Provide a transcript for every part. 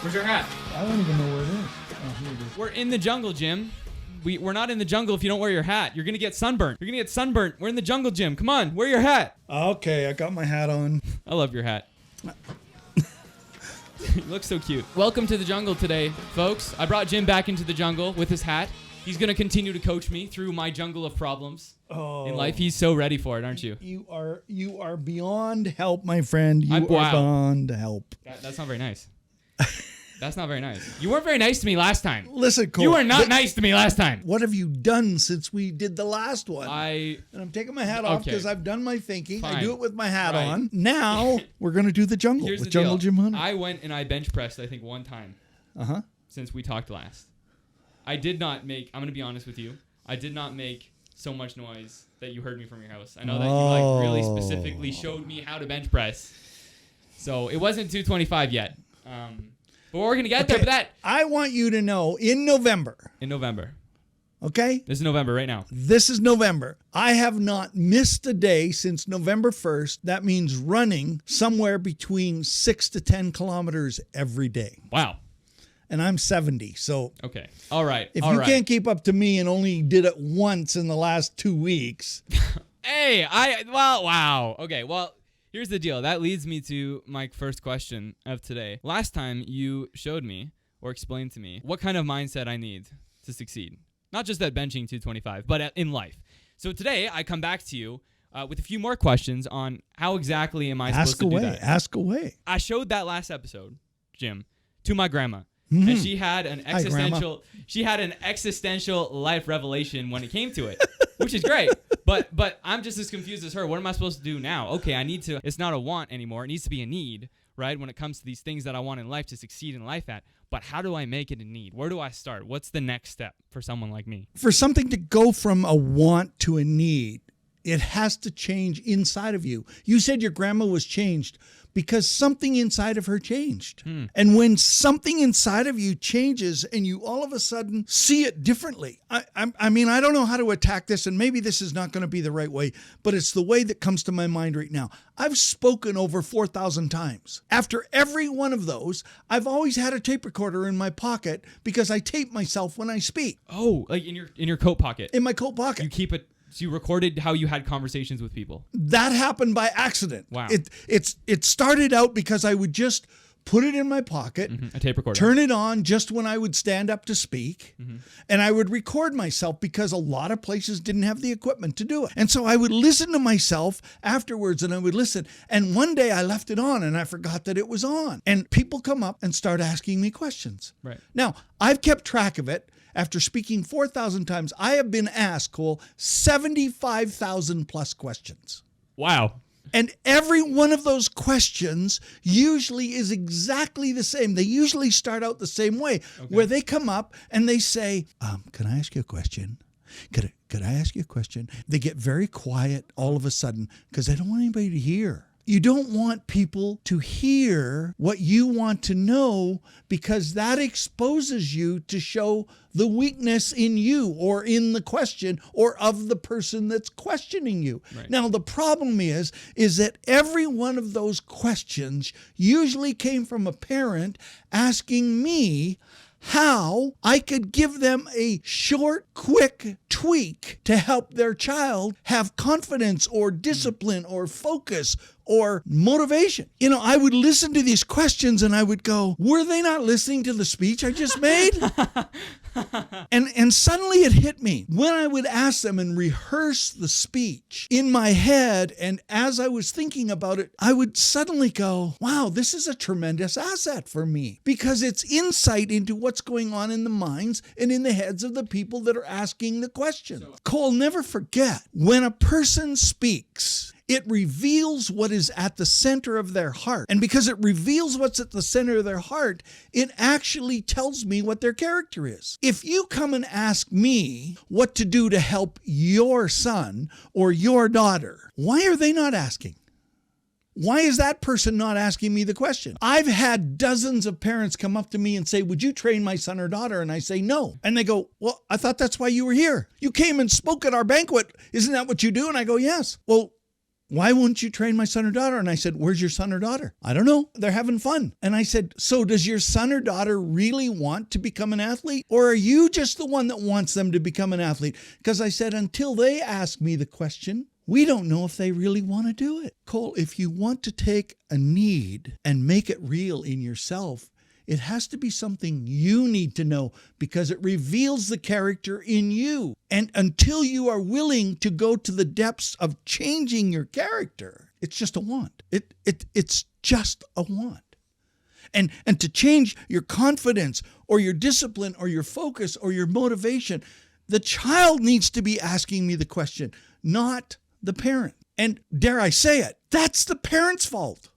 Where's your hat? I don't even know where it is. Oh, here it is. We're in the jungle, Jim. We're not in the jungle if you don't wear your hat. You're going to get sunburnt. You're going to get sunburnt. We're in the jungle, Jim. Come on, wear your hat. Okay, I got my hat on. I love your hat. You look so cute. Welcome to the jungle today, folks. I brought Jim back into the jungle with his hat. He's going to continue to coach me through my jungle of problems in life. He's so ready for it, aren't you? You are beyond help, my friend. You are wow. beyond help. That's not very nice. That's not very nice. You weren't very nice to me last time. Listen, Cole. You were not nice to me last time. What have you done since we did the last one? And I'm taking my hat off because I've done my thinking. Fine. I do it with my hat on. Now we're going to do the jungle with Jungle Jim Hunter. I went and I bench pressed, I think, one time since we talked last. I did not make, I'm going to be honest with you, I did not make so much noise that you heard me from your house. I know that you really specifically showed me how to bench press. So it wasn't 225 yet. But we're going to get there. But I want you to know, in November. Okay? This is November right now. This is November. I have not missed a day since November 1st. That means running somewhere between 6 to 10 kilometers every day. Wow. And I'm 70, so... Okay. All right. If you can't keep up to me and only did it once in the last 2 weeks... Hey, wow. Okay, well, here's the deal. That leads me to my first question of today. Last time you showed me or explained to me what kind of mindset I need to succeed. Not just at benching 225, but in life. So today, I come back to you with a few more questions on how exactly am I supposed to do that. Ask away. I showed that last episode, Jim, to my grandma. Mm-hmm. And she had an existential life revelation when it came to it, which is great. But I'm just as confused as her. What am I supposed to do now? Okay, it's not a want anymore. It needs to be a need, right? When it comes to these things that I want in life to succeed in life at. But how do I make it a need? Where do I start? What's the next step for someone like me? For something to go from a want to a need, it has to change inside of you. You said your grandma was changed because something inside of her changed. And when something inside of you changes and you all of a sudden see it differently, I mean, I don't know how to attack this, and maybe this is not going to be the right way, but it's the way that comes to my mind right now. I've spoken over 4,000 times. After every one of those, I've always had a tape recorder in my pocket because I tape myself when I speak. Oh, like in your coat pocket? In my coat pocket. You keep it. So you recorded how you had conversations with people. That happened by accident. Wow. It started out because I would just put it in my pocket, a tape recorder, turn it on just when I would stand up to speak, and I would record myself because a lot of places didn't have the equipment to do it. And so I would listen to myself afterwards, and I would listen. And one day I left it on and I forgot that it was on. And people come up and start asking me questions. Right. Now, I've kept track of it. After speaking 4,000 times, I have been asked, Cole, 75,000 plus questions. Wow. And every one of those questions usually is exactly the same. They usually start out the same way, where they come up and they say, can I ask you a question? Could I ask you a question? They get very quiet all of a sudden because they don't want anybody to hear. You don't want people to hear what you want to know because that exposes you to show the weakness in you or in the question or of the person that's questioning you. Right. Now, the problem is that every one of those questions usually came from a parent asking me how I could give them a short, quick tweak to help their child have confidence or discipline or focus or motivation. You know, I would listen to these questions and I would go, were they not listening to the speech I just made? And suddenly it hit me. When I would ask them and rehearse the speech in my head, and as I was thinking about it, I would suddenly go, wow, this is a tremendous asset for me because it's insight into what's going on in the minds and in the heads of the people that are asking the questions. Cole, never forget, when a person speaks, it reveals what is at the center of their heart. And because it reveals what's at the center of their heart, it actually tells me what their character is. If you come and ask me what to do to help your son or your daughter, why are they not asking? Why is that person not asking me the question? I've had dozens of parents come up to me and say, would you train my son or daughter? And I say, no. And they go, well, I thought that's why you were here. You came and spoke at our banquet. Isn't that what you do? And I go, yes. Well, why won't you train my son or daughter? And I said, where's your son or daughter? I don't know. They're having fun. And I said, so does your son or daughter really want to become an athlete? Or are you just the one that wants them to become an athlete? Because I said, until they ask me the question, we don't know if they really want to do it. Cole, if you want to take a need and make it real in yourself, it has to be something you need to know because it reveals the character in you. And until you are willing to go to the depths of changing your character, it's just a want. It's just a want. And to change your confidence or your discipline or your focus or your motivation, the child needs to be asking me the question, not the parent. And dare I say it, that's the parent's fault.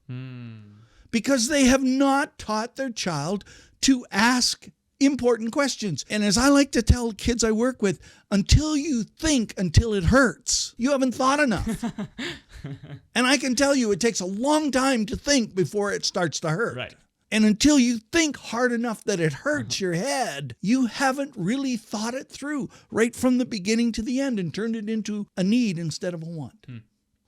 Because they have not taught their child to ask important questions. And as I like to tell kids I work with, until you think until it hurts, you haven't thought enough. And I can tell you it takes a long time to think before it starts to hurt. Right. And until you think hard enough that it hurts your head, you haven't really thought it through right from the beginning to the end and turned it into a need instead of a want.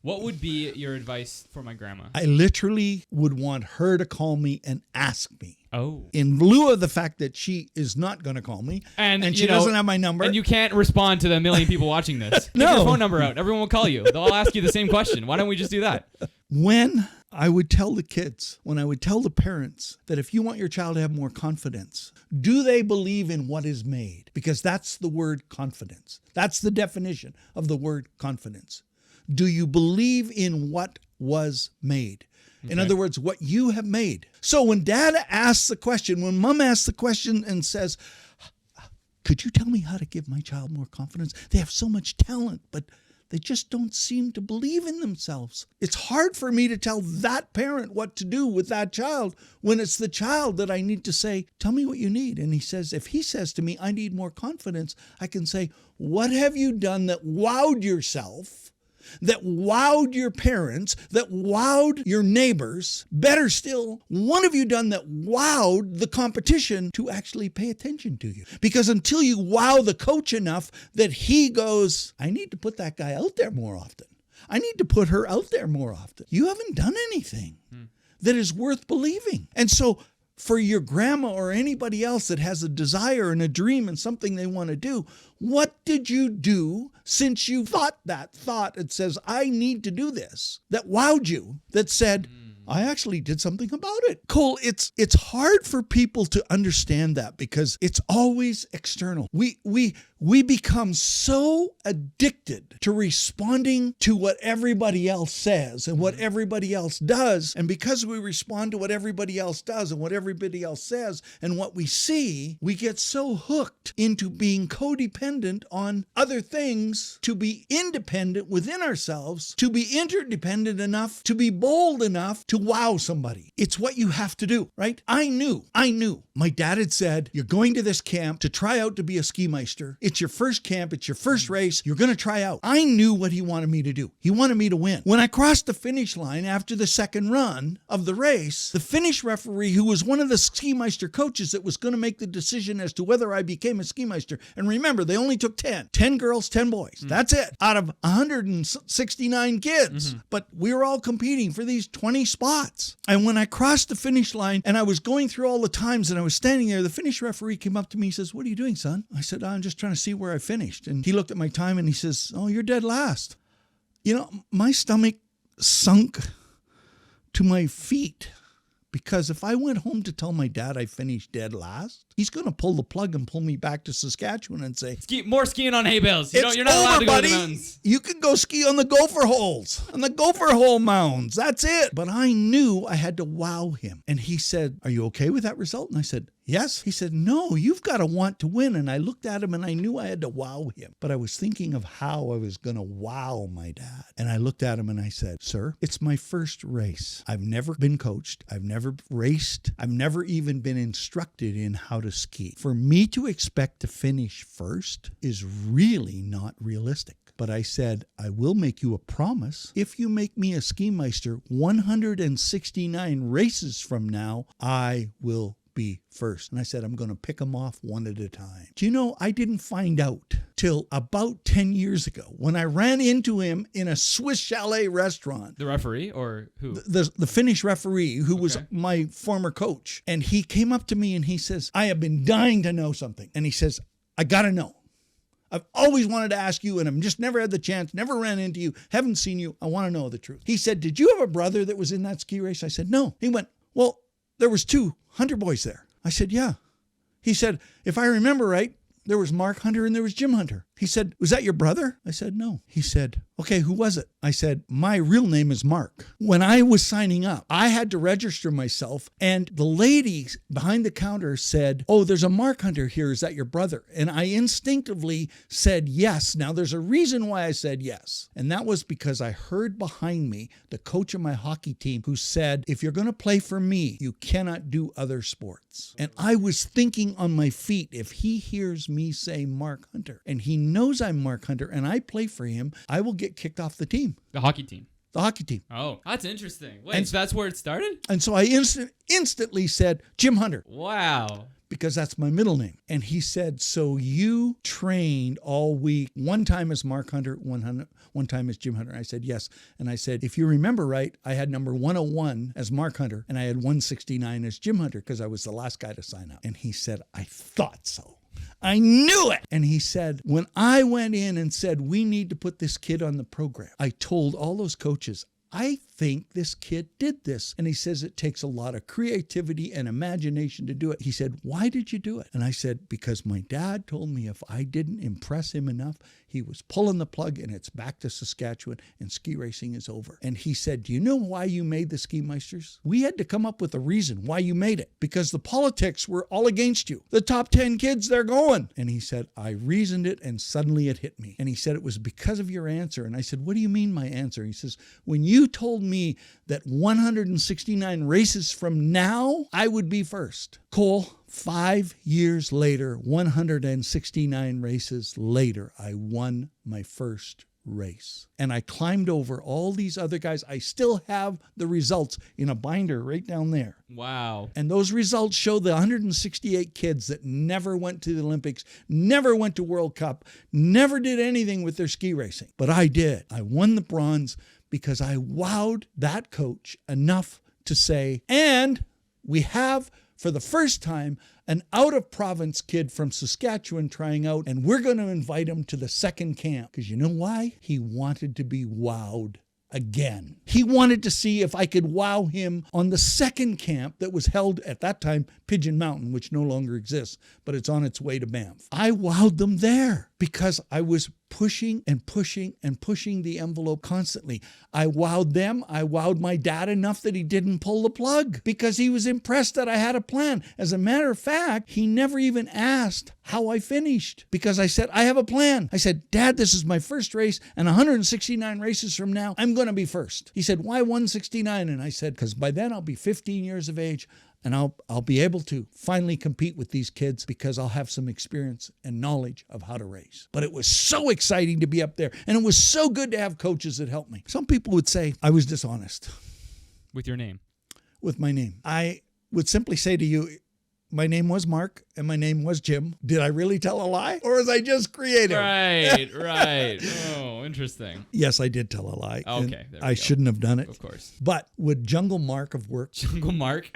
What would be your advice for my grandma? I literally would want her to call me and ask me. Oh. In lieu of the fact that she is not going to call me and she doesn't have my number. And you can't respond to the million people watching this. No. Give your phone number out. Everyone will call you. They'll all ask you the same question. Why don't we just do that? When I would tell the kids, when I would tell the parents that if you want your child to have more confidence, do they believe in what is made? Because that's the word confidence. That's the definition of the word confidence. Do you believe in what was made? In other words, what you have made. So when dad asks the question, when mom asks the question and says, could you tell me how to give my child more confidence? They have so much talent, but they just don't seem to believe in themselves. It's hard for me to tell that parent what to do with that child when it's the child that I need to say, tell me what you need. And he says, if he says to me, I need more confidence, I can say, what have you done that wowed yourself? That wowed your parents, that wowed your neighbors. Better still, what have you done that wowed the competition to actually pay attention to you? Because until you wow the coach enough that he goes, I need to put that guy out there more often. I need to put her out there more often. You haven't done anything that is worth believing. And so for your grandma or anybody else that has a desire and a dream and something they want to do, what did you do since you thought that thought that says, I need to do this, that wowed you, that said, I actually did something about it? Cole, it's hard for people to understand that because it's always external. We become so addicted to responding to what everybody else says and what everybody else does. And because we respond to what everybody else does and what everybody else says and what we see, we get so hooked into being codependent on other things to be independent within ourselves, to be interdependent enough, to be bold enough to wow somebody. It's what you have to do, right? I knew. My dad had said, you're going to this camp to try out to be a ski meister. It's your first camp. It's your first race. You're going to try out. I knew what he wanted me to do. He wanted me to win. When I crossed the finish line after the second run of the race, the finish referee, who was one of the ski meister coaches that was going to make the decision as to whether I became a ski meister. And remember, they only took 10 girls, 10 boys. That's it. Out of 169 kids. But we were all competing for these 20 spots. And when I crossed the finish line and I was going through all the times and I was standing there, the finish referee came up to me and says, what are you doing, son? I said, I'm just trying to see where I finished. And he looked at my time and he says, oh, you're dead last. You know, my stomach sunk to my feet because if I went home to tell my dad I finished dead last, he's going to pull the plug and pull me back to Saskatchewan and say, More skiing on hay bales. You're not over, allowed to go buddy. to the mountains. You can go ski on the gopher holes, on the gopher hole mounds. That's it. But I knew I had to wow him. And he said, are you okay with that result? And I said, yes. He said, no, you've got to want to win. And I looked at him and I knew I had to wow him. But I was thinking of how I was going to wow my dad. And I looked at him and I said, sir, it's my first race. I've never been coached. I've never raced. I've never even been instructed in how to ski. For me to expect to finish first is really not realistic. But I said, I will make you a promise. If you make me a ski meister 169 races from now, I will be first. And I said, I'm going to pick them off one at a time. Do you know, I didn't find out till about 10 years ago when I ran into him in a Swiss Chalet restaurant. The referee or who? The Finnish referee who was Okay. my former coach. And he came up to me and he says, I have been dying to know something. And he says, I got to know. I've always wanted to ask you, and I've just never had the chance, never ran into you, haven't seen you. I want to know the truth. He said, did you have a brother that was in that ski race? I said, no. He went, well, there was 2 Hunter boys there. I said, yeah. He said, if I remember right, there was Mark Hunter and there was Jim Hunter. He said, was that your brother? I said, no. He said, okay, who was it? I said, my real name is Mark. When I was signing up, I had to register myself, and the lady behind the counter said, oh, there's a Mark Hunter here. Is that your brother? And I instinctively said yes. Now, there's a reason why I said yes. And that was because I heard behind me the coach of my hockey team who said, if you're going to play for me, you cannot do other sports. And I was thinking on my feet, if he hears me say Mark Hunter and he knows I'm Mark Hunter and I play for him, I will get kicked off the team, The hockey team. the hockey team. Oh, that's interesting. Wait, And- so that's where it started? And so I instantly said Jim Hunter, Wow. because that's my middle name. And he said, so you trained all week, one time as Mark Hunter, one time as Jim Hunter. I said, yes. And I said, if you remember right, I had number 101 as Mark Hunter and I had 169 as Jim Hunter because I was the last guy to sign up. And he said, I thought so. I knew it. And he said, when I went in and said, we need to put this kid on the program, I told all those coaches, I think this kid did this. And he says it takes a lot of creativity and imagination to do it. He said, why did you do it? And I said, because my dad told me if I didn't impress him enough, he was pulling the plug and it's back to Saskatchewan and ski racing is over. And he said, do you know why you made the Ski Meisters? We had to come up with a reason why you made it, because the politics were all against you. The top 10 kids, they're going. And he said, I reasoned it and suddenly it hit me. And he said, it was because of your answer. And I said, what do you mean my answer? He says, when you told me that 169 races from now, I would be first. Cole, 5 years later, 169 races later, I won my first race. And I climbed over all these other guys. I still have the results in a binder right down there. Wow. And those results show the 168 kids that never went to the Olympics, never went to World Cup, never did anything with their ski racing. But I did. I won the bronze because I wowed that coach enough to say, and we have, for the first time, an out-of-province kid from Saskatchewan trying out, and we're going to invite him to the second camp. Because you know why? He wanted to be wowed again. He wanted to see if I could wow him on the second camp that was held at that time, Pigeon Mountain, which no longer exists, but it's on its way to Banff. I wowed them there because I was pushing and pushing and pushing the envelope constantly. I wowed them. I wowed my dad enough that he didn't pull the plug because he was impressed that I had a plan. As a matter of fact, he never even asked how I finished because I said, I have a plan. I said, Dad, this is my first race, and 169 races from now, I'm going to be first. He said, why 169? And I said, because by then I'll be 15 years of age. And I'll be able to finally compete with these kids because I'll have some experience and knowledge of how to race. But it was so exciting to be up there. And it was so good to have coaches that helped me. Some people would say I was dishonest With your name. with my name. I would simply say to you, my name was Mark and my name was Jim. Did I really tell a lie or was I just creative? Right, right. Oh, interesting. Yes, I did tell a lie. Okay, and there we I go. shouldn't have done it. Of course. But would Jungle Mark have worked? Jungle Mark.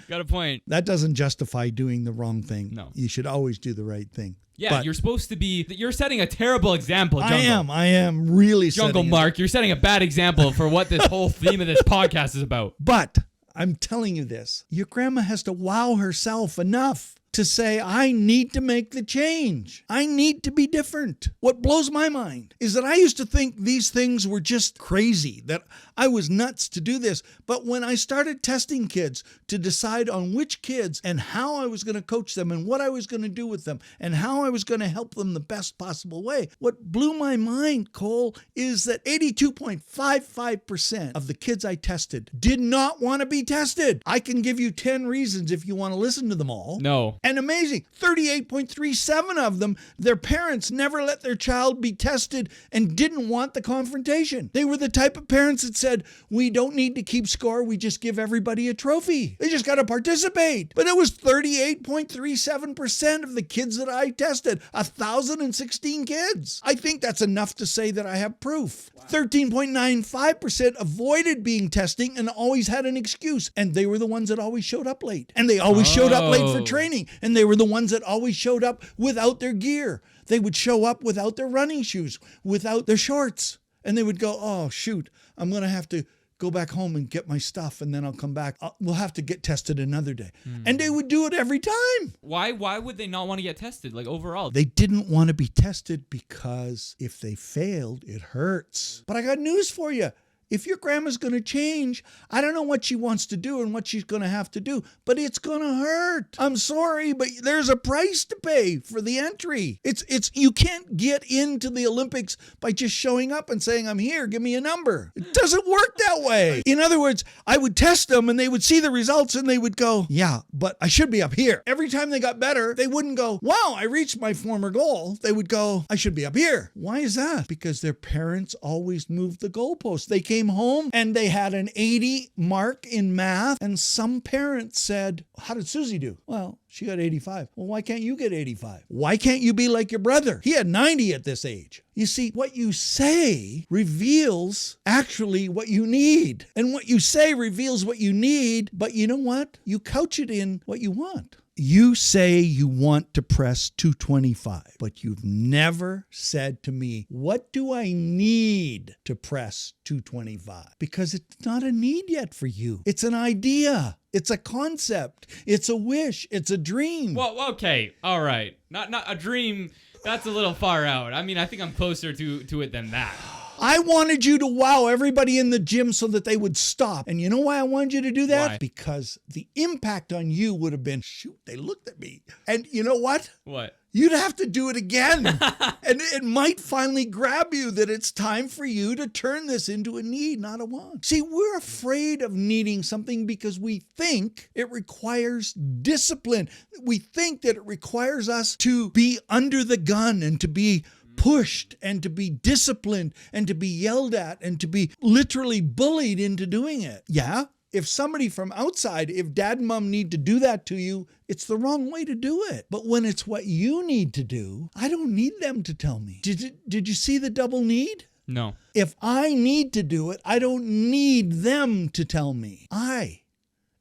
Got a point. That doesn't justify doing the wrong thing. No. You should always do the right thing. Yeah, But you're supposed to be. You're setting a terrible example, Jungle. I am really Jungle setting it. Mark, you're setting a bad example for what this whole theme of this podcast is about. But I'm telling you this, your grandma has to wow herself enough to say, I need to make the change. I need to be different. What blows my mind is that I used to think these things were just crazy, that I was nuts to do this. But when I started testing kids to decide on which kids and how I was going to coach them and what I was going to do with them and how I was going to help them the best possible way, what blew my mind, Cole, is that 82.55% of the kids I tested did not want to be tested. I can give you 10 reasons if you want to listen to them all. No. And amazing, 38.37 of them, their parents never let their child be tested and didn't want the confrontation. They were the type of parents that said, we don't need to keep score, we just give everybody a trophy. They just got to participate. But it was 38.37% of the kids that I tested, 1,016 kids. I think that's enough to say that I have proof. 13.95% avoided being testing and always had an excuse. And they were the ones that always showed up late. And they always showed up late for training. And they were the ones that always showed up without their gear. They would show up without their running shoes, without their shorts. And they would go, oh, shoot, I'm going to have to go back home and get my stuff, and then I'll come back. We'll have to get tested another day. And they would do it every time. Why would they not want to get tested, like overall? They didn't want to be tested because if they failed, it hurts. But I got news for you. If your grandma's going to change, I don't know what she wants to do and what she's going to have to do, but it's going to hurt. I'm sorry, but there's a price to pay for the entry. It's you can't get into the Olympics by just showing up and saying, I'm here, give me a number. It doesn't work that way. In other words, I would test them and they would see the results and they would go, yeah, but I should be up here. Every time they got better, they wouldn't go, wow, I reached my former goal. They would go, I should be up here. Why is that? Because their parents always moved the goalposts. They came home and they had an 80 mark in math, and some parents said, how did Susie do? Well, she got 85. Well, why can't you get 85? Why can't you be like your brother? He had 90 at this age. You see, what you say reveals actually what you need. And what you say reveals what you need, but you know what? You couch it in what you want. You say you want to press 225, but you've never said to me, what do I need to press 225? Because it's not a need yet for you. It's an idea. It's a concept. It's a wish. It's a dream. Well, okay. All right. Not a dream. That's a little far out. I mean, I think I'm closer to it than that. I wanted you to wow everybody in the gym so that they would stop. And you know why I wanted you to do that? Why? Because the impact on you would have been, shoot, they looked at me. And you know what? What? You'd have to do it again. And it might finally grab you that it's time for you to turn this into a need, not a want. See, we're afraid of needing something because we think it requires discipline. We think that it requires us to be under the gun and to be pushed and to be disciplined and to be yelled at and to be literally bullied into doing it. Yeah, if somebody from outside, if dad and mom need to do that to you, it's the wrong way to do it. But when it's what you need to do, I don't need them to tell me. Did you see the double need? No. If I need to do it, I don't need them to tell me. I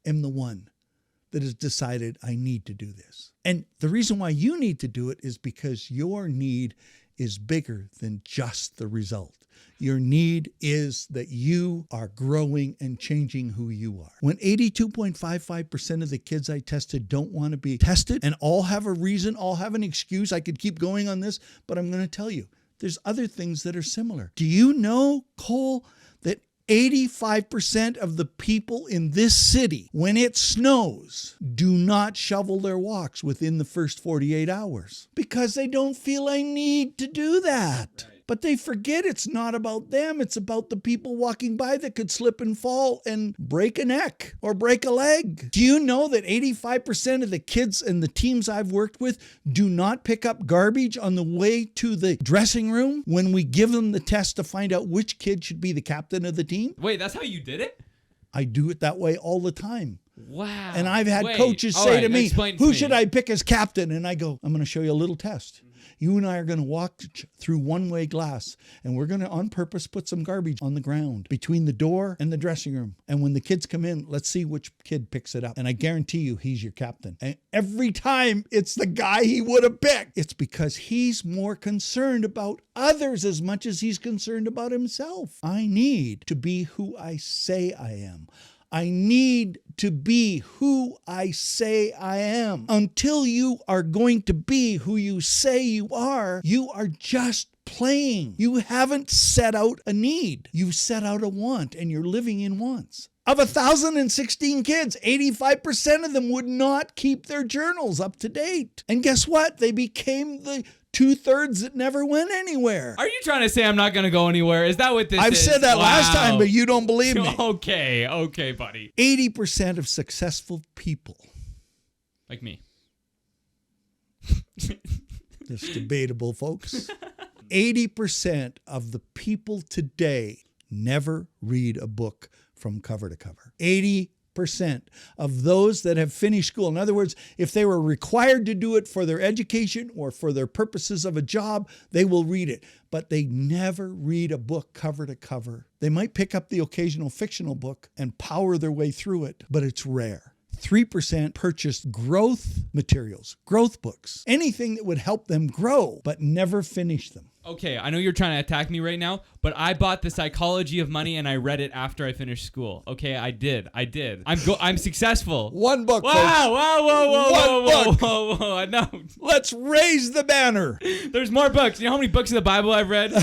am the one that has decided I need to do this. And the reason why you need to do it is because your need is bigger than just the result. Your need is that you are growing and changing who you are. When 82.55% of the kids I tested don't want to be tested and all have a reason, all have an excuse, I could keep going on this, but I'm going to tell you, there's other things that are similar. Do you know, Cole, that 85% of the people in this city, when it snows, do not shovel their walks within the first 48 hours because they don't feel I need to do that. Right. But they forget it's not about them. It's about the people walking by that could slip and fall and break a neck or break a leg. Do you know that 85% of the kids and the teams I've worked with do not pick up garbage on the way to the dressing room when we give them the test to find out which kid should be the captain of the team? Wait, that's how you did it? I do it that way all the time. Wow. And I've had coaches say to me, who should I pick as captain? And I go, I'm going to show you a little test. You and I are going to walk through one-way glass, and we're going to, on purpose, put some garbage on the ground between the door and the dressing room. And when the kids come in, let's see which kid picks it up. And I guarantee you, he's your captain. And every time it's the guy he would have picked. It's because he's more concerned about others as much as he's concerned about himself. I need to be who I say I am. I need to be who I say I am. Until you are going to be who you say you are just playing. You haven't set out a need. You've set out a want, and you're living in wants. Of 1,016 kids, 85% of them would not keep their journals up to date. And guess what? They became the 2/3 that never went anywhere. Are you trying to say I'm not going to go anywhere? Is that what this is? I've said that last time, but you don't believe me. Okay, buddy. 80% of successful people, like me, It's debatable, folks. 80% of the people today never read a book from cover to cover. 80% of those that have finished school. In other words, if they were required to do it for their education or for their purposes of a job, they will read it. But they never read a book cover to cover. They might pick up the occasional fictional book and power their way through it, but it's rare. 3% purchased growth materials, growth books, anything that would help them grow, but never finish them. Okay, I know you're trying to attack me right now, but I bought The Psychology of Money and I read it after I finished school. Okay, I did. I'm successful. One book, Wow, folks. whoa. No. Let's raise the banner. There's more books. You know how many books of the Bible I've read?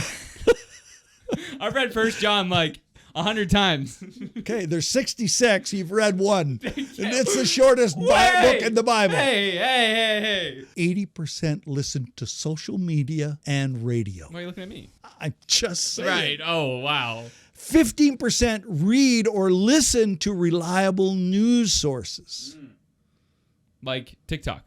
I've read 1 John like 100 times. Okay, there's 66. You've read one. And it's the shortest book in the Bible. Hey. 80% listen to social media and radio. Why are you looking at me? I'm just saying. Right. Oh, wow. 15% read or listen to reliable news sources. Like TikTok.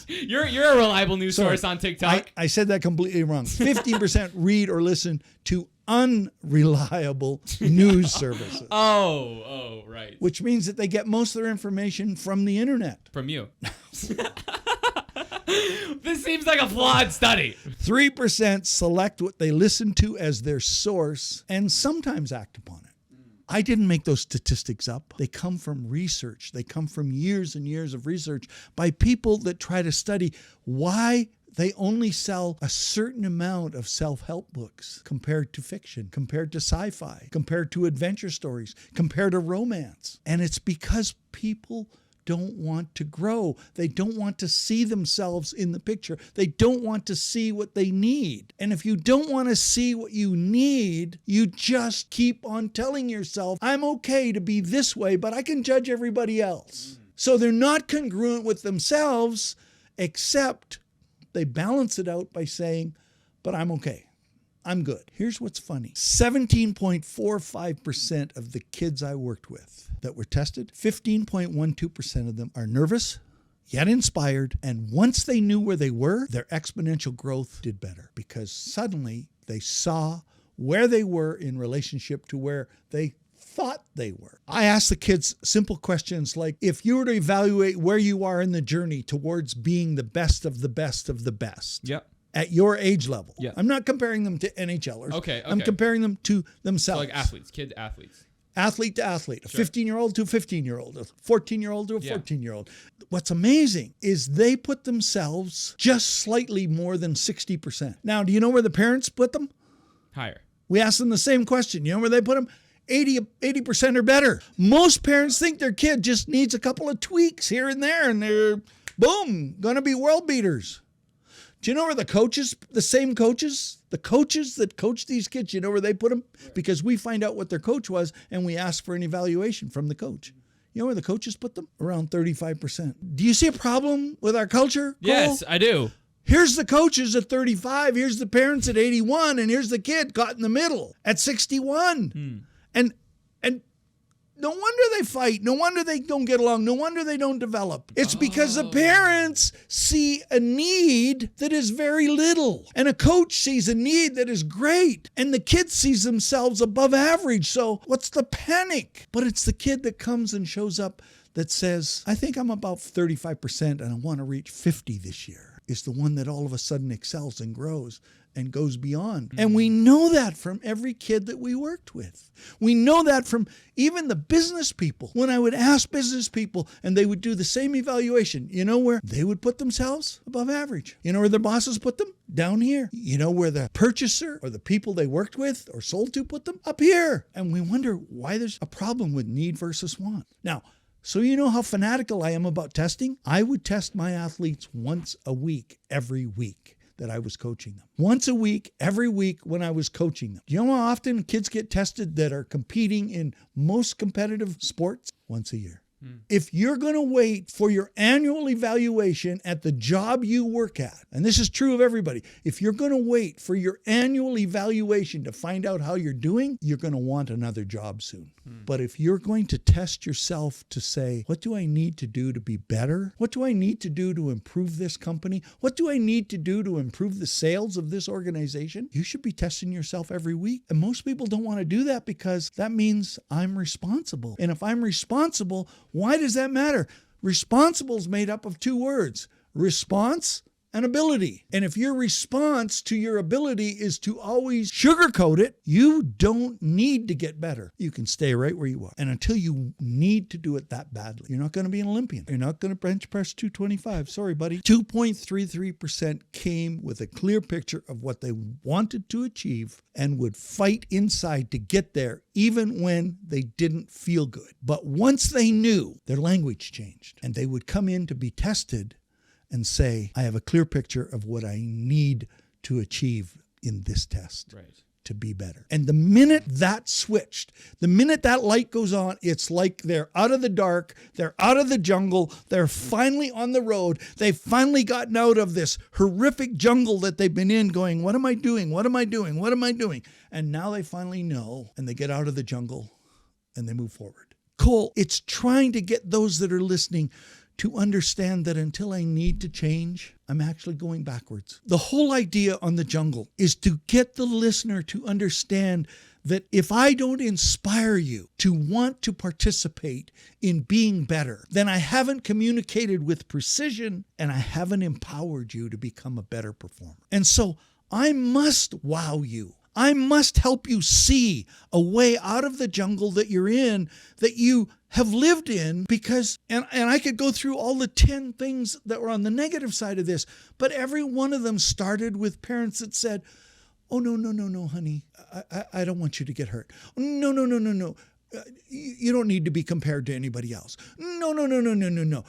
You're a reliable news source on TikTok. I said that completely wrong. 15% read or listen to unreliable news services. Oh, right. Which means that they get most of their information from the internet. From you. This seems like a flawed study. 3% select what they listen to as their source and sometimes act upon it. I didn't make those statistics up. They come from research. They come from years and years of research by people that try to study why they only sell a certain amount of self-help books compared to fiction, compared to sci-fi, compared to adventure stories, compared to romance. And it's because people don't want to grow. They don't want to see themselves in the picture. They don't want to see what they need. And if you don't want to see what you need, you just keep on telling yourself, I'm okay to be this way, but I can judge everybody else. So they're not congruent with themselves, except they balance it out by saying, but I'm okay. I'm good. Here's what's funny. 17.45% of the kids I worked with that were tested, 15.12% of them are nervous, yet inspired. And once they knew where they were, their exponential growth did better because suddenly they saw where they were in relationship to where they thought they were. I asked the kids simple questions like, if you were to evaluate where you are in the journey towards being the best of the best of the best. Yep. At your age level. Yeah. I'm not comparing them to NHLers. Okay. I'm comparing them to So themselves. like athletes, kid athletes. Athlete to athlete. Sure. A 15-year-old to a 15-year-old. A 14-year-old to a Yeah. 14-year-old. What's amazing is they put themselves just slightly more than 60%. Now, do you know where the parents put them? Higher. We asked them the same question. You know where they put them? 80% or better. Most parents think their kid just needs a couple of tweaks here and there, and they're, boom, going to be world beaters. Do you know where the coaches, the same coaches, the coaches that coach these kids, you know where they put them? Because we find out what their coach was, and we ask for an evaluation from the coach. You know where the coaches put them? Around 35%. Do you see a problem with our culture, Cole? Yes, I do. Here's the coaches at 35, here's the parents at 81, and here's the kid caught in the middle at 61. And no wonder they fight. No wonder they don't get along. No wonder they don't develop. It's because the parents see a need that is very little. And a coach sees a need that is great. And the kid sees themselves above average. So what's the panic? But it's the kid that comes and shows up that says, I think I'm about 35% and I want to reach 50 this year. Is the one that all of a sudden excels and grows and goes beyond. And we know that from every kid that we worked with. We know that from even the business people. When I would ask business people and they would do the same evaluation, you know where they would put themselves? Above average. You know where their bosses put them? Down here. You know where the purchaser or the people they worked with or sold to put them? Up here. And we wonder why there's a problem with need versus want. Now, so you know how fanatical I am about testing? I would test my athletes once a week, every week that I was coaching them. Once a week, every week when I was coaching them. Do you know how often kids get tested that are competing in most competitive sports? Once a year. If you're going to wait for your annual evaluation at the job you work at, and this is true of everybody, if you're going to wait for your annual evaluation to find out how you're doing, you're going to want another job soon. But if you're going to test yourself to say, what do I need to do to be better? What do I need to do to improve this company? What do I need to do to improve the sales of this organization? You should be testing yourself every week. And most people don't want to do that because that means I'm responsible. And if I'm responsible, why does that matter? Responsible is made up of two words: response and ability. And if your response to your ability is to always sugarcoat it, you don't need to get better. You can stay right where you are. And until you need to do it that badly, you're not going to be an Olympian. You're not going to bench press 225. Sorry, buddy. 2.33% came with a clear picture of what they wanted to achieve and would fight inside to get there, even when they didn't feel good. But once they knew, their language changed, and they would come in to be tested and say, I have a clear picture of what I need to achieve in this test to be better. And the minute that switched, the minute that light goes on, it's like they're out of the dark, they're out of the jungle, they're finally on the road, they've finally gotten out of this horrific jungle that they've been in going, what am I doing? What am I doing? What am I doing? And now they finally know, and they get out of the jungle and they move forward. Cole, it's trying to get those that are listening to understand that until I need to change, I'm actually going backwards. The whole idea on the jungle is to get the listener to understand that if I don't inspire you to want to participate in being better, then I haven't communicated with precision and I haven't empowered you to become a better performer. And so I must wow you. I must help you see a way out of the jungle that you're in, that you have lived in, because, and I could go through all the 10 things that were on the negative side of this, but every one of them started with parents that said, oh, no, honey, I don't want you to get hurt. No. You don't need to be compared to anybody else. No.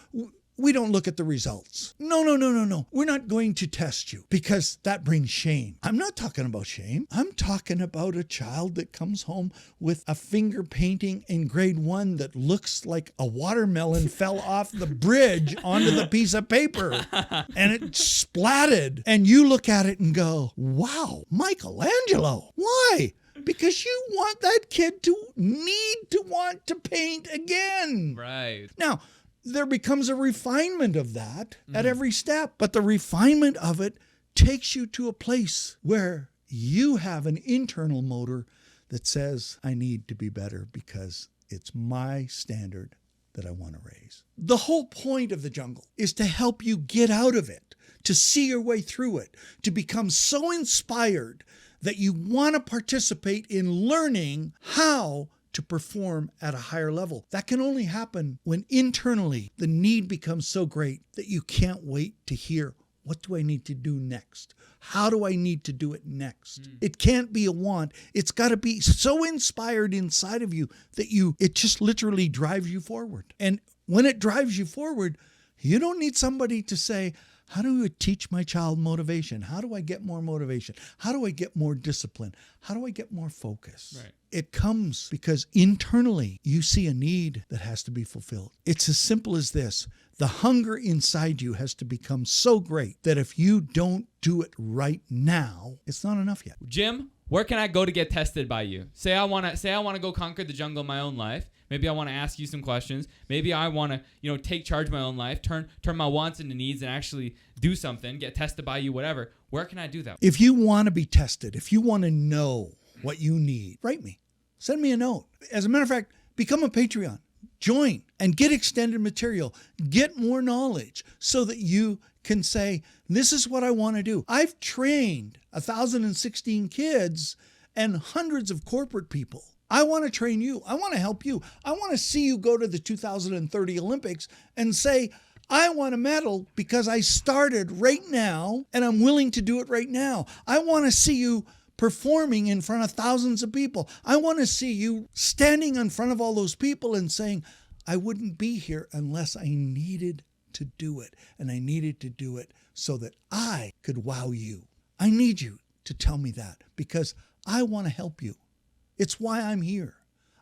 We don't look at the results. No. We're not going to test you because that brings shame. I'm not talking about shame. I'm talking about a child that comes home with a finger painting in grade 1 that looks like a watermelon fell off the bridge onto the piece of paper and it splatted. And you look at it and go, wow, Michelangelo. Why? Because you want that kid to need to want to paint again. Right. Now, there becomes a refinement of that at every step. But the refinement of it takes you to a place where you have an internal motor that says, I need to be better because it's my standard that I want to raise. The whole point of the jungle is to help you get out of it, to see your way through it, to become so inspired that you want to participate in learning how to perform at a higher level. That can only happen when internally the need becomes so great that you can't wait to hear, what do I need to do next? How do I need to do it next? It can't be a want. It's got to be so inspired inside of you that it just literally drives you forward. And when it drives you forward, you don't need somebody to say, how do I teach my child motivation? How do I get more motivation? How do I get more discipline? How do I get more focus? Right. It comes because internally you see a need that has to be fulfilled. It's as simple as this. The hunger inside you has to become so great that if you don't do it right now, it's not enough yet. Jim, where can I go to get tested by you? Say I want to go conquer the jungle in my own life. Maybe I want to ask you some questions. Maybe I want to, take charge of my own life, turn my wants into needs and actually do something, get tested by you, whatever. Where can I do that? If you want to be tested, if you want to know what you need, write me. Send me a note. As a matter of fact, become a Patreon. Join and get extended material. Get more knowledge so that you can say, this is what I want to do. I've trained 1,016 kids and hundreds of corporate people. I want to train you. I want to help you. I want to see you go to the 2030 Olympics and say, I want a medal because I started right now and I'm willing to do it right now. I want to see you performing in front of thousands of people. I want to see you standing in front of all those people and saying, I wouldn't be here unless I needed to do it. And I needed to do it so that I could wow you. I need you to tell me that because I want to help you. It's why I'm here.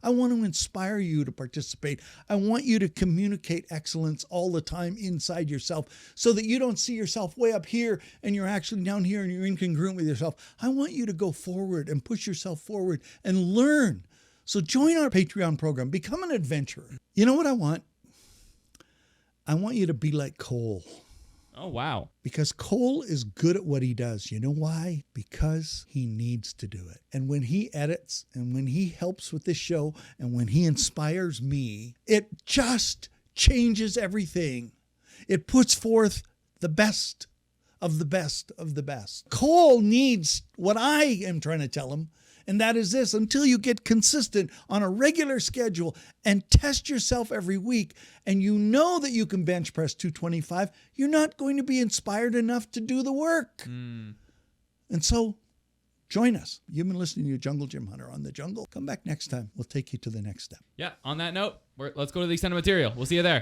I want to inspire you to participate. I want you to communicate excellence all the time inside yourself so that you don't see yourself way up here and you're actually down here and you're incongruent with yourself. I want you to go forward and push yourself forward and learn. So join our Patreon program. Become an adventurer. You know what I want? I want you to be like Cole. Oh, wow. Because Cole is good at what he does. You know why? Because he needs to do it. And when he edits and when he helps with this show and when he inspires me, it just changes everything. It puts forth the best of the best of the best. Cole needs what I am trying to tell him. And that is this: until you get consistent on a regular schedule and test yourself every week, and you know that you can bench press 225, you're not going to be inspired enough to do the work. And so join us. You've been listening to Jungle Jim Hunter on The Jungle. Come back next time. We'll take you to the next step. Yeah. On that note, let's go to the extended material. We'll see you there.